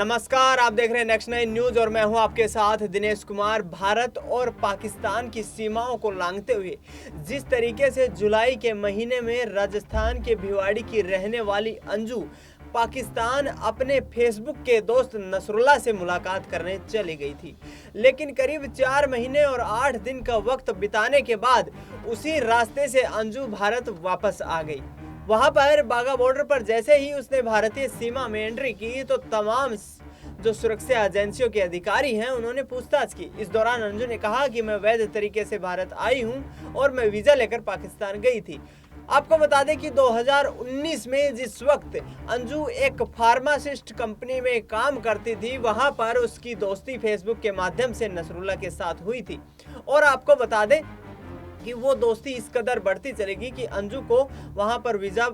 नमस्कार, आप देख रहे हैं नेक्स्ट 9 न्यूज और मैं हूं आपके साथ दिनेश कुमार। भारत और पाकिस्तान की सीमाओं को लांघते हुए जिस तरीके से जुलाई के महीने में राजस्थान के भिवाड़ी की रहने वाली अंजू पाकिस्तान अपने फेसबुक के दोस्त नसरुल्लाह से मुलाकात करने चली गई थी, लेकिन करीब 4 महीने और 8 दिन का वक्त बिताने के बाद उसी रास्ते से अंजू भारत वापस आ गई। वहां पर बाघा बॉर्डर पर जैसे ही उसने भारतीय सीमा में एंट्री की तो तमाम जो सुरक्षा एजेंसियों के अधिकारी हैं उन्होंने पूछताछ की। इस दौरान अंजू ने कहा कि मैं वैध तरीके से भारत आई हूं और मैं वीजा लेकर पाकिस्तान गई थी। आपको बता दें कि 2019 में जिस वक्त अंजू एक फार्मासिस्ट कंपनी में काम करती थी, वहां पर उसकी दोस्ती फेसबुक के माध्यम से नसरुल्लाह के साथ हुई थी। और आपको बता दें कि वो दोस्ती इस कदर बढ़ती चलेगी कि अंजू को वहां पर वीज़ा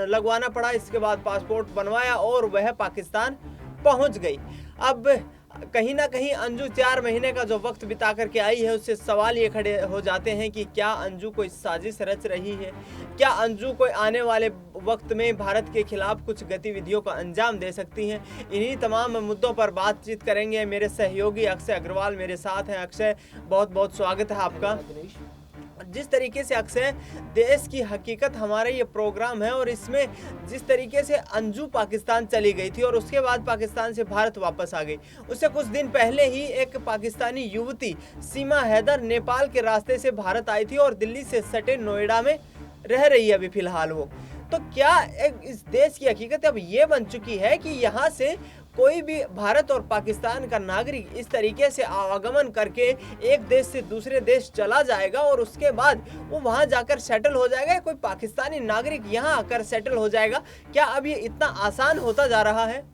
लगवाना पड़ा, इसके बाद पासपोर्ट बनवाया और वह पाकिस्तान पहुंच गई। अब कहीं ना कहीं अंजू 4 महीने का जो वक्त बिता करके आई है, उससे सवाल ये खड़े हो जाते हैं कि क्या अंजू कोई साजिश रच रही है, क्या अंजू कोई आने वाले वक्त में भारत के खिलाफ कुछ गतिविधियों का अंजाम दे सकती हैं। इन्हीं तमाम मुद्दों पर बातचीत करेंगे। मेरे सहयोगी अक्षय अग्रवाल मेरे साथ हैं। अक्षय, बहुत बहुत स्वागत है आपका। जिस तरीके से अक्षय देश की हकीकत हमारा ये प्रोग्राम है और इसमें जिस तरीके से अंजू पाकिस्तान चली गई थी और उसके बाद पाकिस्तान से भारत वापस आ गई, उससे कुछ दिन पहले ही एक पाकिस्तानी युवती सीमा हैदर नेपाल के रास्ते से भारत आई थी और दिल्ली से सटे नोएडा में रह रही है अभी फिलहाल वो। तो क्या इस देश की हकीकत अब ये बन चुकी है कि यहाँ से कोई भी भारत और पाकिस्तान का नागरिक इस तरीके से आवागमन करके एक देश से दूसरे देश चला जाएगा और उसके बाद वो वहां जाकर सेटल हो जाएगा, या कोई पाकिस्तानी नागरिक यहां आकर सेटल हो जाएगा? क्या अब ये इतना आसान होता जा रहा है?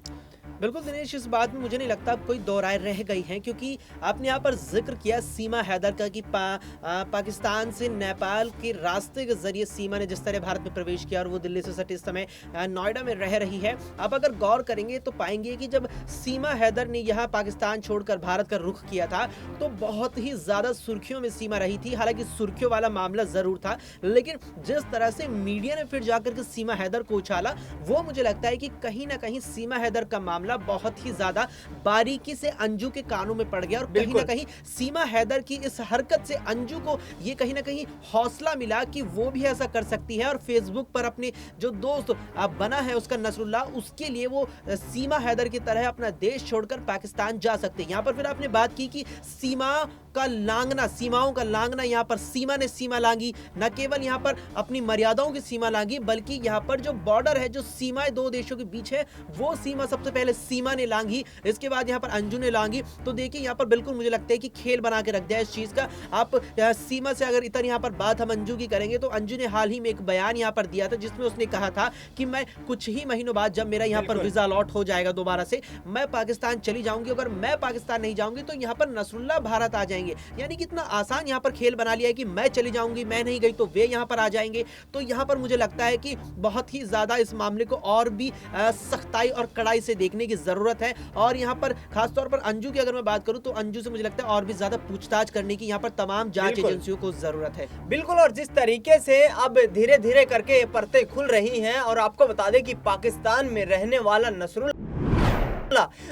बिल्कुल दिनेश, इस बात में मुझे नहीं लगता अब कोई दो राय रह गई है, क्योंकि आपने यहाँ पर जिक्र किया सीमा हैदर का कि पाकिस्तान से नेपाल के रास्ते के जरिए सीमा ने जिस तरह भारत में प्रवेश किया और वो दिल्ली से सटे इस समय नोएडा में रह रही है। अब अगर गौर करेंगे तो पाएंगे कि जब सीमा हैदर ने यहाँ पाकिस्तान छोड़कर भारत का रुख किया था तो बहुत ही ज़्यादा सुर्खियों में सीमा रही थी। हालांकि सुर्खियों वाला मामला ज़रूर था, लेकिन जिस तरह से मीडिया ने फिर जाकर के सीमा हैदर को उछाला, वो मुझे लगता है कि कहीं ना कहीं सीमा हैदर का मामला बहुत ही ज्यादा बारीकी से अंजू के कानों में पड़ गया और कहीं ना कहीं सीमा हैदर की इस हरकत से अंजू को ये कहीं ना कहीं हौसला मिला कि वो भी ऐसा कर सकती है और फेसबुक पर अपने जो दोस्त बना है उसका नसरुल्लाह, उसके लिए वो सीमा हैदर की तरह अपना देश छोड़कर पाकिस्तान जा सकते हैं। यहाँ पर फिर आपने बात की कि सीमा का लांघना, सीमाओं का लांघना, यहाँ पर सीमा ने सीमा लांघी, न केवल यहाँ पर अपनी मर्यादाओं की सीमा लांघी बल्कि यहाँ पर जो बॉर्डर है, जो सीमाएं दो देशों के बीच है, वो सीमा सबसे पहले सीमा ने लांघी, इसके बाद यहाँ पर अंजू ने लांघी। तो देखिए यहाँ पर बिल्कुल मुझे लगता है कि खेल बना के रख दिया इस चीज का। आप सीमा से अगर इतना यहाँ पर बात हम अंजू की करेंगे तो अंजू ने हाल ही में एक बयान यहाँ पर दिया था जिसमें उसने कहा था कि मैं कुछ ही महीनों बाद जब मेरा यहाँ पर वीजा अलॉट हो जाएगा दोबारा से, मैं पाकिस्तान चली जाऊंगी। अगर मैं पाकिस्तान नहीं जाऊंगी तो यहाँ पर नसरुल्लाह भारत आ जाएंगे। यानी कि इतना आसान यहाँ पर खेल बना लिया है कि मैं चली जाऊंगी, मैं नहीं गई तो वे यहाँ पर आ जाएंगे। तो यहाँ पर मुझे लगता है कि बहुत ही ज्यादा इस मामले को और भी सख्ताई और कड़ाई से देखने की जरूरत है। और यहाँ पर खासतौर पर अंजू की अगर मैं बात करूं तो अंजू से मुझे लगता है और भी ज्यादा पूछताछ करने की यहाँ पर तमाम जांच एजेंसियों को जरूरत है। बिल्कुल, और जिस तरीके से अब धीरे धीरे करके परतें खुल रही हैं और आपको बता दें कि पाकिस्तान में रहने वाला नसरुल्लाह,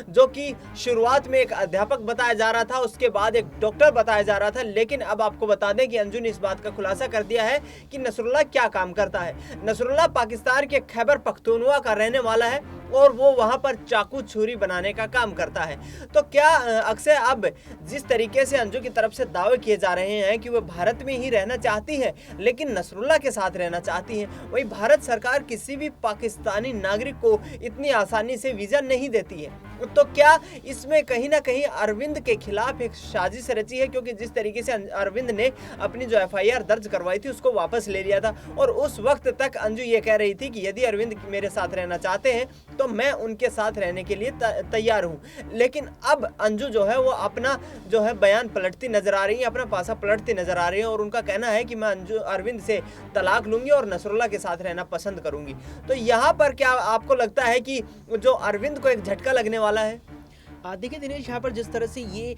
जो कि शुरुआत में एक अध्यापक बताया जा रहा था, उसके बाद एक डॉक्टर बताया जा रहा था, लेकिन अब आपको बता दें कि अंजू ने इस बात का खुलासा कर दिया है कि नसरुल्लाह क्या काम करता है। नसरुल्लाह पाकिस्तान के खैबर पख्तूनख्वा का रहने वाला है और वो वहां पर चाकू छुरी बनाने का काम करता है। तो क्या अक्सर अब जिस तरीके से अंजू की तरफ से दावे किए जा रहे हैं कि वो भारत में ही रहना चाहती है लेकिन नसरुल्लाह के साथ रहना चाहती है, वही भारत सरकार किसी भी पाकिस्तानी नागरिक को इतनी आसानी से वीजा नहीं देती है। तो क्या इसमें कहीं ना कहीं अरविंद के खिलाफ एक साजिश रची है? क्योंकि जिस तरीके से अरविंद ने अपनी जो FIR दर्ज करवाई थी उसको वापस ले लिया था और उस वक्त तक अंजू ये कह रही थी कि यदि अरविंद मेरे साथ रहना चाहते हैं तो मैं उनके साथ रहने के लिए तैयार हूं। लेकिन अब अंजू जो है वो अपना जो है बयान पलटती नजर आ रही है, अपना पासा पलटती नजर आ रही है और उनका कहना है कि मैं अरविंद से तलाक लूंगी और नसरुल्लाह के साथ रहना पसंद करूंगी। तो यहाँ पर क्या आपको लगता है कि जो अरविंद को एक झटका लगने वाला है? देखिए दिनेश, यहाँ पर जिस तरह से ये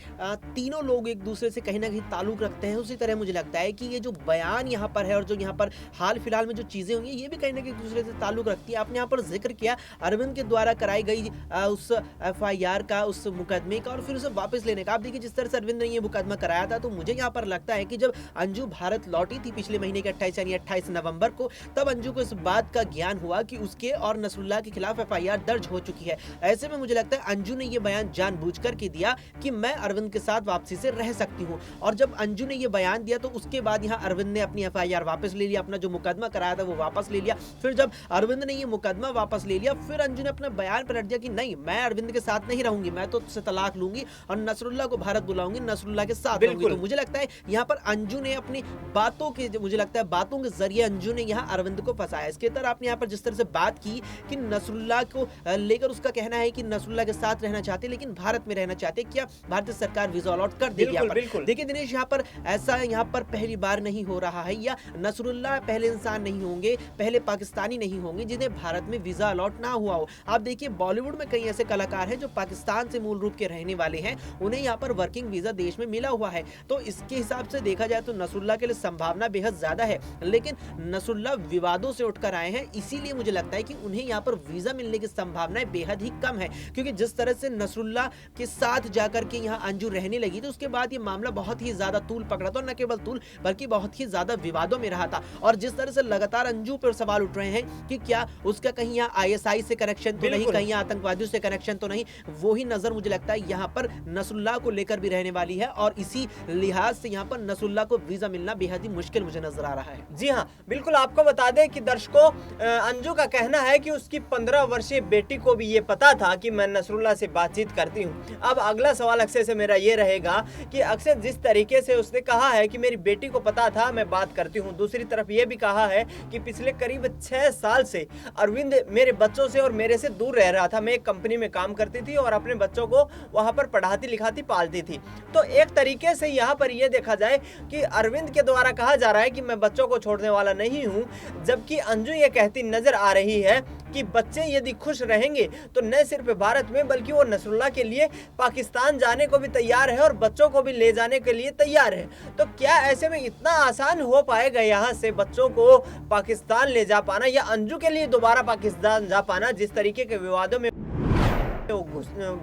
तीनों लोग एक दूसरे से कहीं न कहीं ताल्लुक़ रखते हैं, उसी तरह मुझे लगता है कि ये जो बयान यहाँ पर है और जो यहाँ पर हाल-फिलहाल में जो चीज़ें हुई हैं, ये भी कहीं न कहीं एक-दूसरे से ताल्लुक़ रखती है। आपने यहाँ पर ज़िक्र किया अरविंद के द्वारा कराई गई उस एफआईआर का, उस मुकदमे का और फिर उसे वापस लेने का। आप देखिए जिस तरह से अरविंद ने ये मुकदमा कराया था, तो मुझे यहाँ पर लगता है कि जब अंजू भारत लौटी थी पिछले महीने के 28 यानी 28 नवंबर को, तब अंजू को इस बात का ज्ञान हुआ कि उसके और नसरुल्लाह के खिलाफ एफआईआर दर्ज हो चुकी है। ऐसे में मुझे लगता है अंजू ने ये बयान जानबूझकर के दिया कि मैं अरविंद के साथ वापसी से रह सकती हूँ। और जब अंजू ने ये बयान दिया तो उसके बाद यहाँ अरविंद ने अपनी एफआईआर वापस ले लिया, अपना जो मुकदमा कराया था वो वापस ले लिया। फिर जब अरविंद ने ये मुकदमा वापस ले लिया, फिर अंजू ने अपना बयान पलट दिया कि नहीं, मैं अरविंद के साथ नहीं रहूंगी, मैं तो उससे तलाक लूंगी और नसरुल्लाह को भारत बुलाऊंगी, नसरुल्लाह के साथ रहूंगी। तो मुझे लगता है यहाँ पर अंजू ने अपनी बातों के, मुझे लगता है बातों के जरिए अंजू ने यहाँ अरविंद को फंसाया। इसके तरह आपने यहाँ पर जिस तरह से बात की कि नसरुल्लाह को लेकर उसका कहना है कि नसरुल्लाह के साथ रहना चाहते लेकिन भारत में रहना चाहते, क्या भारतीय सरकार वीजा अलॉट कर देगी? देखिए दिनेश, यहाँ पर ऐसा यहाँ पर पहली बार नहीं हो रहा है, या नसरुल्लाह पहले इंसान नहीं होंगे, पहले पाकिस्तानी नहीं होंगे जिन्हें भारत में वीजा अलॉट ना हुआ हो। आप देखिए बॉलीवुड में कई ऐसे कलाकार हैं जो पाकिस्तान से मूल रूप के रहने वाले हैं, उन्हें यहाँ पर वर्किंग वीजा देश में मिला हुआ है। तो इसके हिसाब से देखा जाए तो नसरुल्लाह के लिए संभावना बेहद ज्यादा है, लेकिन नसरुल्लाह विवादों से उठकर आए हैं, इसीलिए मुझे लगता है कि उन्हें यहाँ पर वीजा मिलने की संभावनाएं बेहद ही कम है। क्योंकि जिस तरह से नसरुल्लाह के साथ जाकर के यहाँ अंजू रहने लगी तो उसके बाद ये मामला बहुत ही ज्यादा तूल पकड़ा था, और न केवल तूल बल्कि बहुत ही ज्यादा विवादों में रहा था। और जिस तरह से लगातार अंजू पर सवाल उठ रहे हैं कि क्या उसका कहीं यहाँ आईएसआई से कनेक्शन तो नहीं, कहीं आतंकवादियों से कनेक्शन तो नहीं, वो ही नजर मुझे लगता है यहाँ पर नसरुल्लाह को लेकर भी रहने वाली है, और इसी लिहाज से यहाँ पर नसरुल्लाह को वीजा मिलना बेहद ही मुश्किल मुझे नजर आ रहा है। जी हाँ, बिल्कुल। आपको बता दें कि दर्शकों, अंजू का कहना है कि उसकी 15 वर्षीय बेटी को भी ये पता था कि मैं नसरुल्लाह से बातचीत करती हूँ। अब अगला सवाल अक्षय से मेरा ये रहेगा कि अक्षय, जिस तरीके से उसने कहा है कि मेरी बेटी को पता था मैं बात करती हूँ, दूसरी तरफ ये भी कहा है कि पिछले करीब 6 साल से अरविंद मेरे बच्चों से और मेरे से दूर रह रहा था। मैं एक कंपनी में काम करती थी और अपने बच्चों को वहां पर पढ़ाती लिखाती पालती थी। तो एक तरीके से यहाँ पर यह देखा जाए कि अरविंद के द्वारा कहा जा रहा है कि मैं बच्चों को छोड़ने वाला नहीं हूँ, जबकि अंजू ये कहती नजर आ रही है कि बच्चे यदि खुश रहेंगे तो न सिर्फ भारत में बल्कि वो नसरुल्लाह के लिए पाकिस्तान जाने को भी तैयार है और बच्चों को भी ले जाने के लिए तैयार है। तो क्या ऐसे में इतना आसान हो पाएगा यहाँ से बच्चों को पाकिस्तान ले जा पाना, या अंजू के लिए दोबारा पाकिस्तान जा पाना, जिस तरीके के विवादों में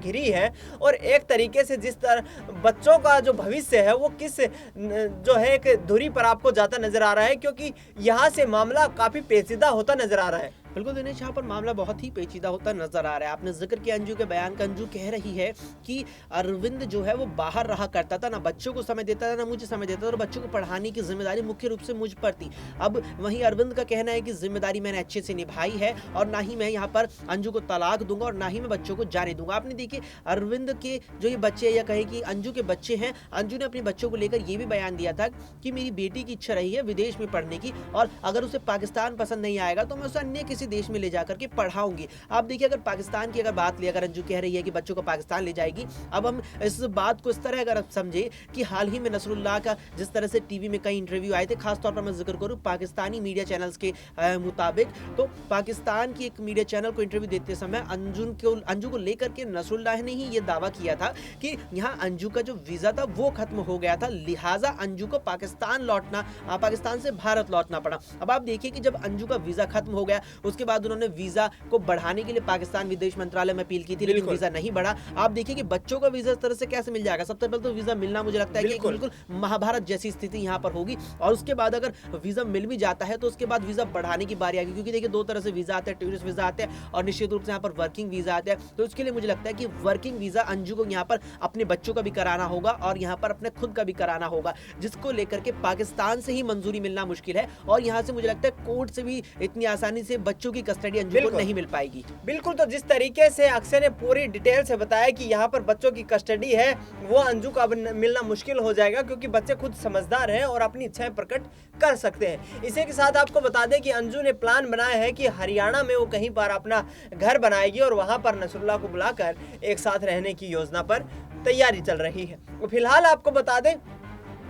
घिरी है, और एक तरीके से जिस तरह बच्चों का जो भविष्य है वो किस जो है एक धुरी पर आपको जाता नजर आ रहा है, क्योंकि यहाँ से मामला काफी पेचीदा होता नजर आ रहा है। बिल्कुल दिनेश, यहाँ पर मामला बहुत ही पेचीदा होता नजर आ रहा है। आपने जिक्र किया अंजू के बयान का। अंजू कह रही है कि अरविंद जो है वो बाहर रहा करता था, ना बच्चों को समय देता था ना मुझे समय देता था, और बच्चों को पढ़ाने की जिम्मेदारी मुख्य रूप से मुझ पर थी। अब वहीं अरविंद का कहना है कि जिम्मेदारी मैंने अच्छे से निभाई है और ना ही मैं यहाँ पर अंजू को तलाक दूंगा और ना ही मैं बच्चों को जाने दूंगा। आपने देखिए अरविंद के जो ये बच्चे, या कहे कि अंजू के बच्चे हैं, अंजू ने अपने बच्चों को लेकर ये भी बयान दिया था कि मेरी बेटी की इच्छा रही है विदेश में पढ़ने की, और अगर उसे पाकिस्तान पसंद नहीं आएगा तो मैं उसे अन्य किसी देश में ले जाकर के पढ़ाऊंगी। आप देखिए अगर पाकिस्तान की अगर बात ले, अगर अंजू कह रही है कि बच्चों को पाकिस्तान ले जाएगी, अब हम इस बात को इस तरह अगर समझे कि हाल ही में नसरुल्लाह का जिस तरह से टीवी में कई इंटरव्यू आए थे, खासतौर पर मैं जिक्र करूं पाकिस्तानी मीडिया चैनल्स के मुताबिक, तो पाकिस्तान की एक मीडिया चैनल को इंटरव्यू देते समय अंजू को लेकर के नसरुल्लाह ने ही ये दावा किया था कि यहाँ अंजू का जो वीजा था वो खत्म हो गया था, लिहाजा अंजू को पाकिस्तान से भारत लौटना पड़ा। अब आप देखिए कि जब अंजू का वीजा खत्म हो गया, उसके बाद उन्होंने वीजा को बढ़ाने के लिए पाकिस्तान विदेश मंत्रालय में अपील की थी, लेकिन वीजा नहीं बढ़ा। आप देखिए कि बच्चों का वीजा इस तरह से कैसे मिल जाएगा? सबसे पहले तो वीजा मिलना मुझे लगता है कि बिल्कुल महाभारत जैसी स्थिति यहाँ पर होगी, और उसके बाद अगर वीजा मिल भी जाता है तो उसके बाद वीजा बढ़ाने की बारी आएगी, क्योंकि देखिए दो तरह से वीजा आते हैं, टूरिस्ट वीजा आते हैं और निश्चित रूप से यहाँ पर वर्किंग वीजा आते हैं। तो उसके लिए मुझे लगता है कि वर्किंग वीजा अंजू को यहाँ पर अपने बच्चों का भी कराना होगा और यहाँ पर अपने खुद का भी कराना होगा, जिसको लेकर के पाकिस्तान से ही मंजूरी मिलना मुश्किल है, और यहाँ से मुझे लगता है कोर्ट से भी इतनी आसानी से बच्चों की कस्टडी अंजू को नहीं मिल पाएगी। बिल्कुल। तो जिस तरीके से अक्षय ने पूरी डिटेल से बताया कि यहाँ पर बच्चों की कस्टडी है, वो अंजू को अब मिलना मुश्किल हो जाएगा, क्योंकि बच्चे खुद समझदार हैं और अपनी इच्छाएं प्रकट कर सकते हैं। इसी के साथ आपको बता दें कि अंजू ने प्लान बनाया है कि हरियाणा में वो कहीं पर अपना घर बनाएगी और वहां पर नसरुल्लाह को बुलाकर एक साथ रहने की योजना पर तैयारी चल रही है। फिलहाल आपको बता दें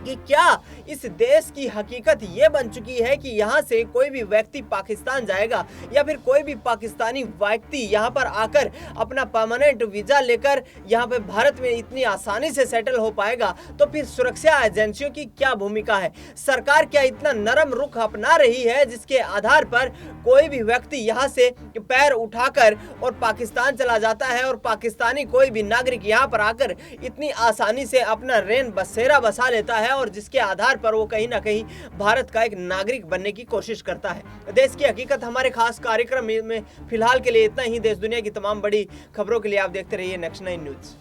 कि क्या इस देश की हकीकत ये बन चुकी है कि यहाँ से कोई भी व्यक्ति पाकिस्तान जाएगा या फिर कोई भी पाकिस्तानी व्यक्ति यहाँ पर आकर अपना परमानेंट वीजा लेकर यहाँ पे भारत में इतनी आसानी से सेटल हो पाएगा? तो फिर सुरक्षा एजेंसियों की क्या भूमिका है? सरकार क्या इतना नरम रुख अपना रही है जिसके आधार पर कोई भी व्यक्ति यहाँ से पैर उठाकर और पाकिस्तान चला जाता है और पाकिस्तानी कोई भी नागरिक यहाँ पर आकर इतनी आसानी से अपना रेन बसेरा बसा लेता है और जिसके आधार पर वो कहीं ना कहीं भारत का एक नागरिक बनने की कोशिश करता है? देश की हकीकत हमारे खास कार्यक्रम में फिलहाल के लिए इतना ही। देश दुनिया की तमाम बड़ी खबरों के लिए आप देखते रहिए नेक्स्ट 9 न्यूज़।